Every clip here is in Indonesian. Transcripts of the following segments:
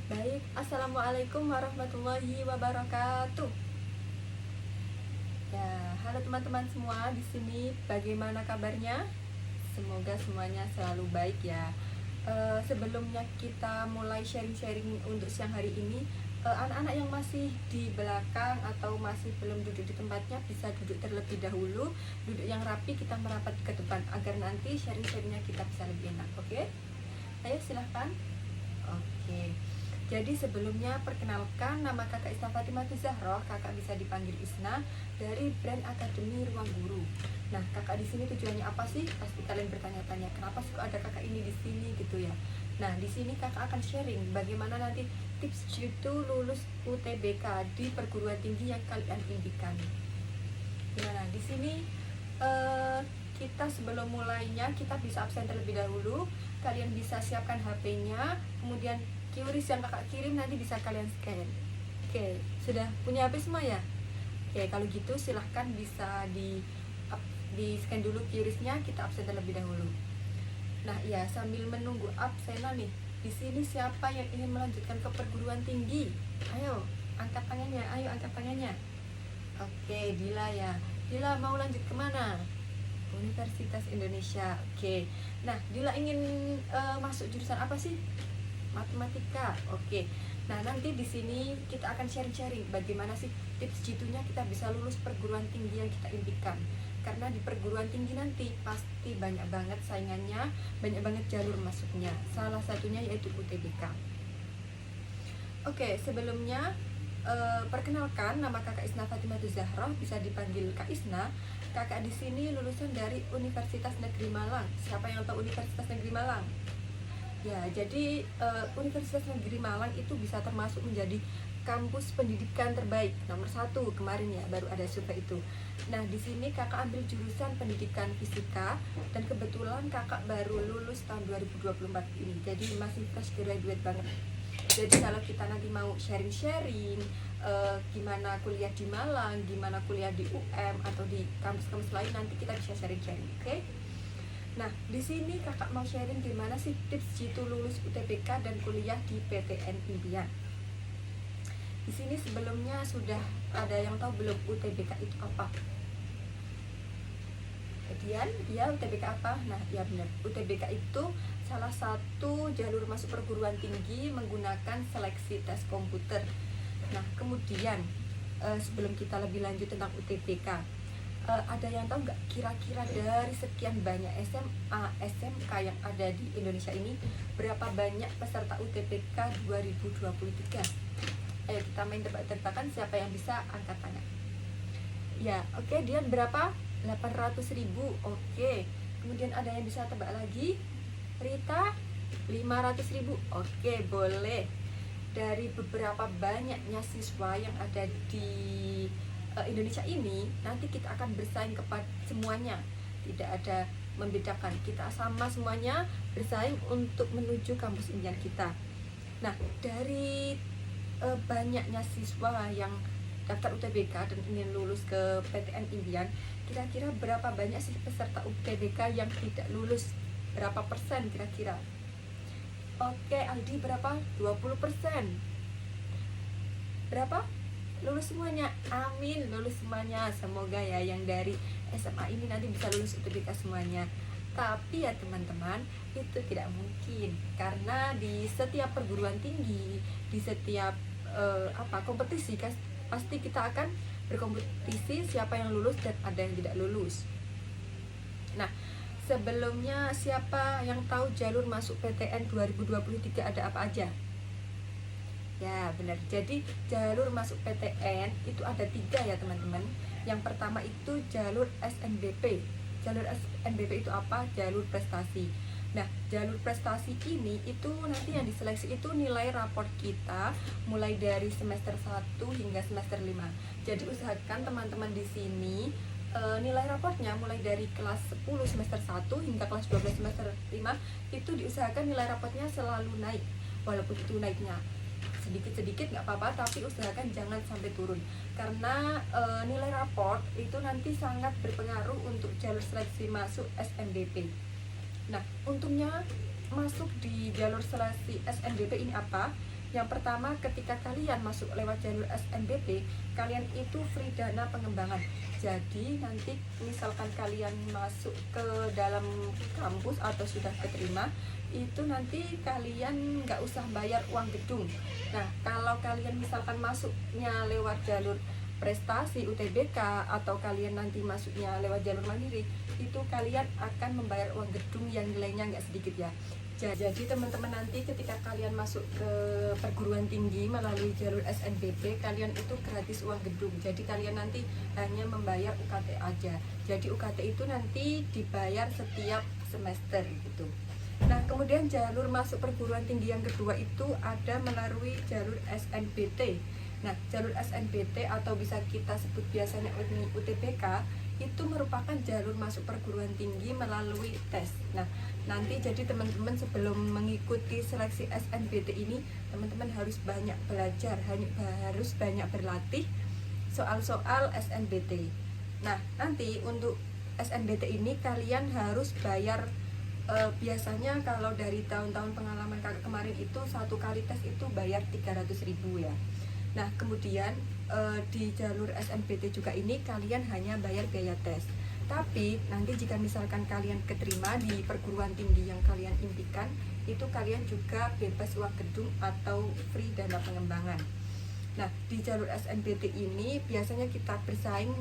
Baik, Assalamualaikum warahmatullahi wabarakatuh. Ya, halo teman-teman semua di sini. Bagaimana kabarnya? Semoga semuanya selalu baik ya. Sebelumnya kita mulai sharing-sharing untuk siang hari ini, anak-anak yang masih di belakang atau masih belum duduk di tempatnya bisa duduk terlebih dahulu. Duduk yang rapi, kita merapat ke depan agar nanti sharing-sharingnya kita bisa lebih enak. Oke? Ayo silahkan. Oke. Jadi sebelumnya perkenalkan, nama kakak Isna Fatimah Zahroh, kakak bisa dipanggil Isna dari brand Akademi Ruang Guru. Nah, kakak di sini tujuannya apa sih? Pasti kalian bertanya-tanya, kenapa sih kok ada kakak ini di sini gitu ya. Nah, di sini kakak akan sharing bagaimana nanti tips jitu lulus UTBK di perguruan tinggi yang kalian impikan. Gimana? Di sini kita sebelum mulainya kita bisa absen terlebih dahulu. Kalian bisa siapkan HP-nya, kemudian QRIS yang kakak kirim nanti bisa kalian scan. Oke, sudah punya HP semua ya? Oke, kalau gitu silahkan bisa di scan dulu QRIS-nya, kita absen terlebih dahulu. Nah ya, sambil menunggu absenan nih, di sini siapa yang ingin melanjutkan ke perguruan tinggi? Ayo, angkat tangannya, ayo angkat tangannya. Oke, Dila ya. Dila mau lanjut kemana? Universitas Indonesia. Oke. Nah, Dila ingin masuk jurusan apa sih? Matematika. Oke. Nah, nanti di sini kita akan sharing-sharing bagaimana sih tips jitunya kita bisa lulus perguruan tinggi yang kita impikan. Karena di perguruan tinggi nanti pasti banyak banget saingannya, banyak banget jalur masuknya. Salah satunya yaitu UTBK. Oke, sebelumnya perkenalkan, nama kakak Isna Fatimah Zahroh, bisa dipanggil Kak Isna. Kakak di sini lulusan dari Universitas Negeri Malang. Siapa yang tahu Universitas Negeri Malang? Ya, jadi Universitas Negeri Malang itu bisa termasuk menjadi kampus pendidikan terbaik nomor 1 kemarin ya, baru ada survei itu. Nah, di sini kakak ambil jurusan pendidikan fisika dan kebetulan kakak baru lulus tahun 2024 ini, jadi masih fresh graduate banget. Jadi kalau kita nanti mau sharing-sharing gimana kuliah di Malang, gimana kuliah di UM atau di kampus-kampus lain, nanti kita bisa sharing-sharing, oke? Nah, di sini kakak mau sharing gimana sih tips jitu lulus UTBK dan kuliah di PTN Impian. Di sini sebelumnya sudah ada yang tahu belum UTBK itu apa? Kemudian, ya UTBK apa? Nah, ya benar. UTBK itu salah satu jalur masuk perguruan tinggi menggunakan seleksi tes komputer. Nah, kemudian sebelum kita lebih lanjut tentang UTBK, ada yang tahu nggak kira-kira dari sekian banyak SMA, SMK yang ada di Indonesia ini, berapa banyak peserta UTBK 2023? Ayo kita main tebak-tebakan, siapa yang bisa angkat tangan. Ya, oke, Dian berapa? 800.000. Oke. Kemudian ada yang bisa tebak lagi? Rita 500.000. Oke, boleh. Dari beberapa banyaknya siswa yang ada di Indonesia ini, nanti kita akan bersaing kepada semuanya, tidak ada membedakan, kita sama semuanya bersaing untuk menuju kampus impian kita. Nah, dari banyaknya siswa yang daftar UTBK dan ingin lulus ke PTN Impian, kira-kira berapa banyak sih peserta UTBK yang tidak lulus? Berapa persen kira-kira? Oke, Aldi berapa? 20%. Berapa? Lulus semuanya. Amin, lulus semuanya. Semoga ya yang dari SMA ini nanti bisa lulus UTBK semuanya. Tapi ya teman-teman, itu tidak mungkin karena di setiap perguruan tinggi, di setiap kompetisi pasti kita akan berkompetisi siapa yang lulus dan ada yang tidak lulus. Nah, sebelumnya siapa yang tahu jalur masuk PTN 2023 ada apa aja? Ya benar, jadi jalur masuk PTN itu ada 3 ya teman-teman. Yang pertama itu jalur SNBP. Jalur SNBP itu apa? Jalur prestasi. Nah, jalur prestasi ini itu nanti yang diseleksi itu nilai raport kita mulai dari semester 1 hingga semester 5. Jadi usahakan teman-teman di sini nilai raportnya mulai dari kelas 10 semester 1 hingga kelas 12 semester 5 itu diusahakan nilai raportnya selalu naik. Walaupun itu naiknya sedikit-sedikit nggak apa-apa, tapi usahakan jangan sampai turun karena nilai raport itu nanti sangat berpengaruh untuk jalur seleksi masuk SNBP. Nah, untungnya masuk di jalur seleksi SNBP ini apa? Yang pertama, ketika kalian masuk lewat jalur SNBP, kalian itu free dana pengembangan. Jadi nanti misalkan kalian masuk ke dalam kampus atau sudah keterima, itu nanti kalian nggak usah bayar uang gedung. Nah, kalau kalian misalkan masuknya lewat jalur prestasi UTBK atau kalian nanti masuknya lewat jalur mandiri, itu kalian akan membayar uang gedung yang nilainya nggak sedikit ya. Jadi teman-teman nanti ketika kalian masuk ke perguruan tinggi melalui jalur SNBP, kalian itu gratis uang gedung. Jadi kalian nanti hanya membayar UKT aja. Jadi UKT itu nanti dibayar setiap semester gitu. Nah, kemudian jalur masuk perguruan tinggi yang kedua itu ada melalui jalur SNBT. Nah, jalur SNBT atau bisa kita sebut biasanya UTBK itu merupakan jalur masuk perguruan tinggi melalui tes. Nah, nanti jadi teman-teman sebelum mengikuti seleksi SNBT ini, teman-teman harus banyak belajar, harus banyak berlatih soal-soal SNBT. Nah, nanti untuk SNBT ini kalian harus bayar, biasanya kalau dari tahun-tahun pengalaman kakak kemarin itu satu kali tes itu bayar 300.000 ya. Nah, kemudian di jalur SNBT juga ini kalian hanya bayar biaya tes. Tapi nanti jika misalkan kalian keterima di perguruan tinggi yang kalian impikan, itu kalian juga bebas uang gedung atau free dana pengembangan. Nah, di jalur SNBT ini biasanya kita bersaing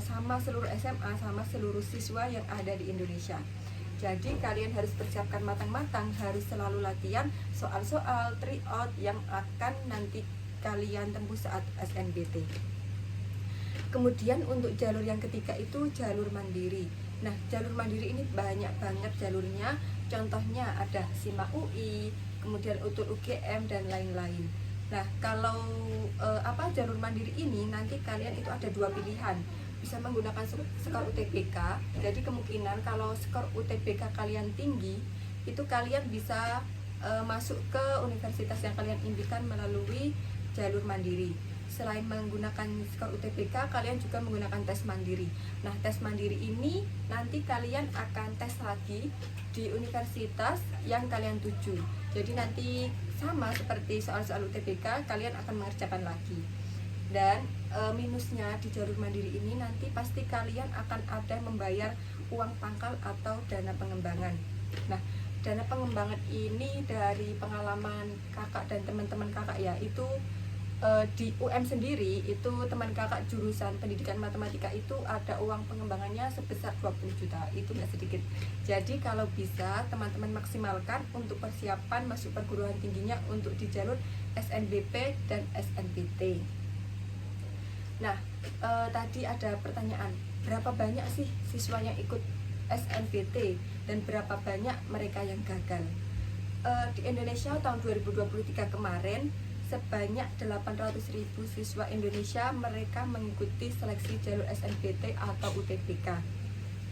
sama seluruh SMA, sama seluruh siswa yang ada di Indonesia. Jadi kalian harus persiapkan matang-matang, harus selalu latihan soal-soal tryout yang akan nanti kalian tempuh saat SNBT. Kemudian untuk jalur yang ketiga itu jalur mandiri. Nah, jalur mandiri ini banyak banget jalurnya. Contohnya ada SIMA UI, kemudian UTUL UGM dan lain-lain. Nah, kalau jalur mandiri ini nanti kalian itu ada dua pilihan. Bisa menggunakan skor UTBK. Jadi kemungkinan kalau skor UTBK kalian tinggi, itu kalian bisa masuk ke universitas yang kalian impikan melalui jalur mandiri. Selain menggunakan skor UTBK, kalian juga menggunakan tes mandiri. Nah, tes mandiri ini nanti kalian akan tes lagi di universitas yang kalian tuju. Jadi nanti sama seperti soal-soal UTBK, kalian akan mengerjakan lagi. Dan minusnya di jalur mandiri ini nanti pasti kalian akan ada membayar uang pangkal atau dana pengembangan. Nah, dana pengembangan ini dari pengalaman kakak dan teman-teman kakak ya, itu di UM sendiri itu teman kakak jurusan pendidikan matematika itu ada uang pengembangannya sebesar 20 juta, itu nggak sedikit. Jadi kalau bisa teman-teman maksimalkan untuk persiapan masuk perguruan tingginya untuk di jalur SNBP dan SNBT. Nah, tadi ada pertanyaan, berapa banyak sih siswa yang ikut SNBT dan berapa banyak mereka yang gagal? Di Indonesia tahun 2023 kemarin sebanyak 800.000 siswa Indonesia mereka mengikuti seleksi jalur SNBT atau UTBK.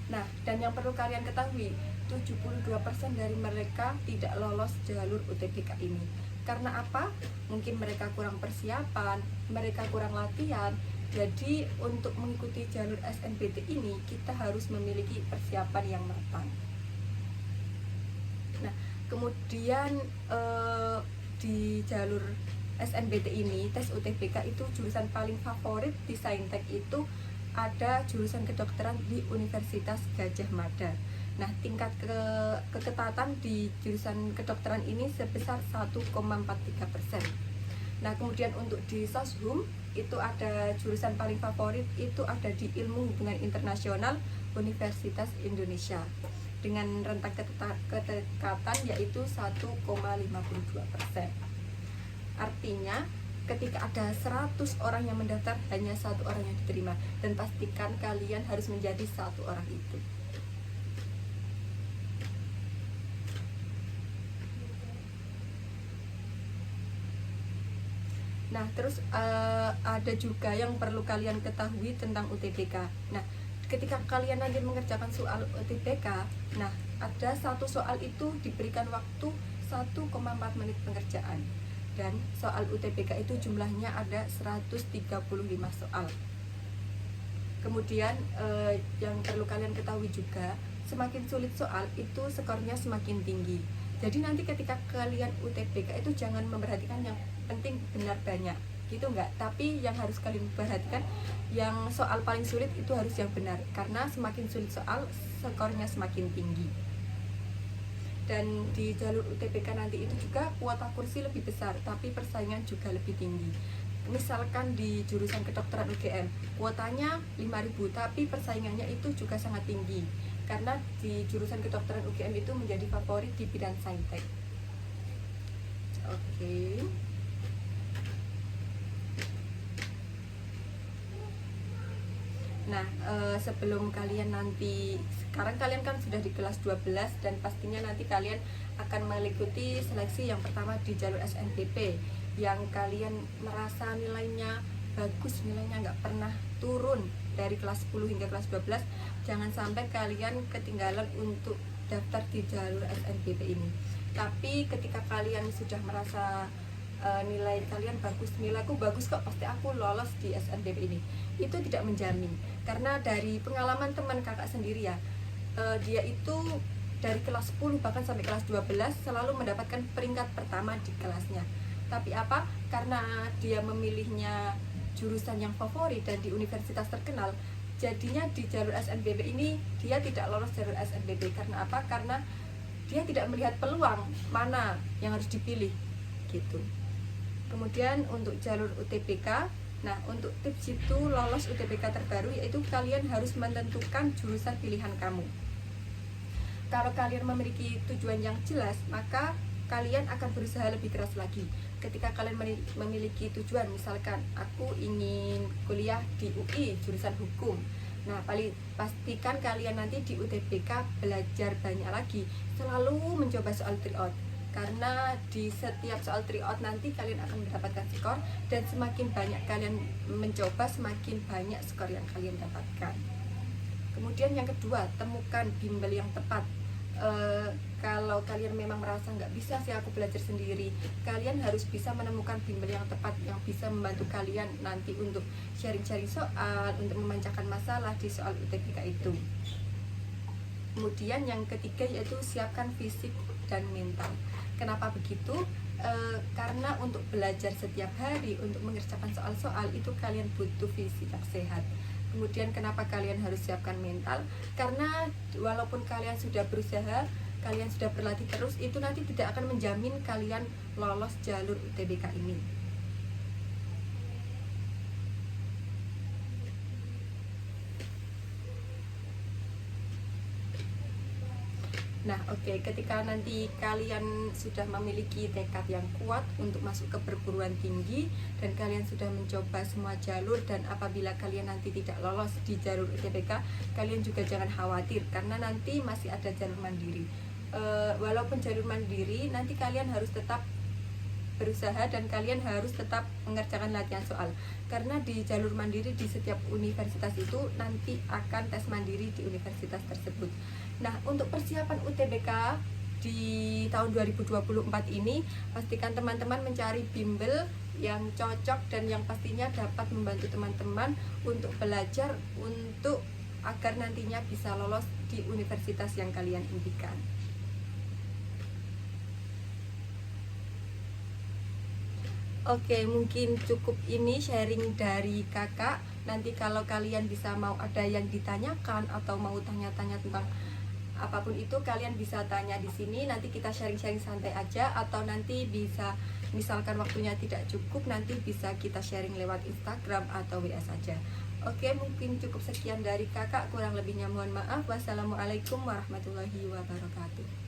Nah, dan yang perlu kalian ketahui, 72% dari mereka tidak lolos jalur UTBK ini. Karena apa? Mungkin mereka kurang persiapan, mereka kurang latihan. Jadi untuk mengikuti jalur SNBT ini kita harus memiliki persiapan yang matang. Nah, kemudian di jalur SNBT ini, tes UTBK itu jurusan paling favorit di Saintek itu ada jurusan kedokteran di Universitas Gadjah Mada. Nah, tingkat keketatan di jurusan kedokteran ini sebesar 1,43%. Nah, kemudian untuk di Soshum itu ada jurusan paling favorit itu ada di Ilmu Hubungan Internasional Universitas Indonesia dengan rentang ketekatan yaitu 1,52%. Artinya ketika ada 100 orang yang mendaftar hanya 1 orang yang diterima, dan pastikan kalian harus menjadi 1 orang itu. Nah, terus ada juga yang perlu kalian ketahui tentang UTBK. Nah, ketika kalian nanti mengerjakan soal UTBK, nah ada satu soal itu diberikan waktu 1,4 menit pengerjaan. Dan soal UTBK itu jumlahnya ada 135 soal. Kemudian yang perlu kalian ketahui juga, semakin sulit soal itu skornya semakin tinggi. Jadi nanti ketika kalian UTBK itu jangan memperhatikan yang penting benar banyak gitu enggak, tapi yang harus kalian perhatikan yang soal paling sulit itu harus yang benar, karena semakin sulit soal skornya semakin tinggi. Dan di jalur UTBK nanti itu juga kuota kursi lebih besar, tapi persaingan juga lebih tinggi. Misalkan di jurusan kedokteran UGM kuotanya 5.000, tapi persaingannya itu juga sangat tinggi, karena di jurusan kedokteran UGM itu menjadi favorit di bidang saintek. Oke. Nah, sebelum kalian nanti, sekarang kalian kan sudah di kelas 12 dan pastinya nanti kalian akan mengikuti seleksi yang pertama di jalur SNBP, yang kalian merasa nilainya bagus, nilainya nggak pernah turun dari kelas 10 hingga kelas 12, jangan sampai kalian ketinggalan untuk daftar di jalur SNBP ini. Tapi ketika kalian sudah merasa nilai kalian bagus, nilaiku bagus kok, pasti aku lolos di SNBP ini, itu tidak menjamin, karena dari pengalaman teman kakak sendiri ya, dia itu dari kelas 10 bahkan sampai kelas 12 selalu mendapatkan peringkat pertama di kelasnya. Tapi apa? Karena dia memilihnya jurusan yang favorit dan di universitas terkenal, jadinya di jalur SNBP ini dia tidak lolos jalur SNBP. Karena apa? Karena dia tidak melihat peluang mana yang harus dipilih gitu. Kemudian untuk jalur UTBK, nah untuk tips itu lolos UTBK terbaru, yaitu kalian harus menentukan jurusan pilihan kamu. Kalau kalian memiliki tujuan yang jelas, maka kalian akan berusaha lebih keras lagi. Ketika kalian memiliki tujuan, misalkan aku ingin kuliah di UI jurusan hukum, nah pastikan kalian nanti di UTBK belajar banyak lagi, selalu mencoba soal tryout, karena di setiap soal tryout nanti kalian akan mendapatkan skor, dan semakin banyak kalian mencoba, semakin banyak skor yang kalian dapatkan. Kemudian yang kedua, temukan bimbel yang tepat. Kalau kalian memang merasa nggak bisa sih aku belajar sendiri, kalian harus bisa menemukan bimbel yang tepat yang bisa membantu kalian nanti untuk sharing-sharing soal, untuk memecahkan masalah di soal UTBK itu. Kemudian yang ketiga yaitu siapkan fisik dan mental. Kenapa begitu? Karena untuk belajar setiap hari, untuk mengerjakan soal-soal itu kalian butuh fisik yang sehat. Kemudian kenapa kalian harus siapkan mental? Karena walaupun kalian sudah berusaha, kalian sudah berlatih terus, itu nanti tidak akan menjamin kalian lolos jalur UTBK ini. Nah, oke, ketika nanti kalian sudah memiliki tekad yang kuat untuk masuk ke perguruan tinggi dan kalian sudah mencoba semua jalur, dan apabila kalian nanti tidak lolos di jalur UTBK, kalian juga jangan khawatir, karena nanti masih ada jalur mandiri. Walaupun jalur mandiri, nanti kalian harus tetap berusaha dan kalian harus tetap mengerjakan latihan soal, karena di jalur mandiri di setiap universitas itu nanti akan tes mandiri di universitas tersebut. Nah, untuk persiapan UTBK di tahun 2024 ini, pastikan teman-teman mencari bimbel yang cocok dan yang pastinya dapat membantu teman-teman untuk belajar, untuk agar nantinya bisa lolos di universitas yang kalian impikan. Oke, mungkin cukup ini sharing dari kakak. Nanti kalau kalian bisa mau ada yang ditanyakan atau mau tanya-tanya tentang apapun itu, kalian bisa tanya di sini. Nanti kita sharing-sharing santai aja, atau nanti bisa, misalkan waktunya tidak cukup, nanti bisa kita sharing lewat Instagram atau WA saja. Oke, mungkin cukup sekian dari kakak. Kurang lebihnya mohon maaf. Wassalamualaikum warahmatullahi wabarakatuh.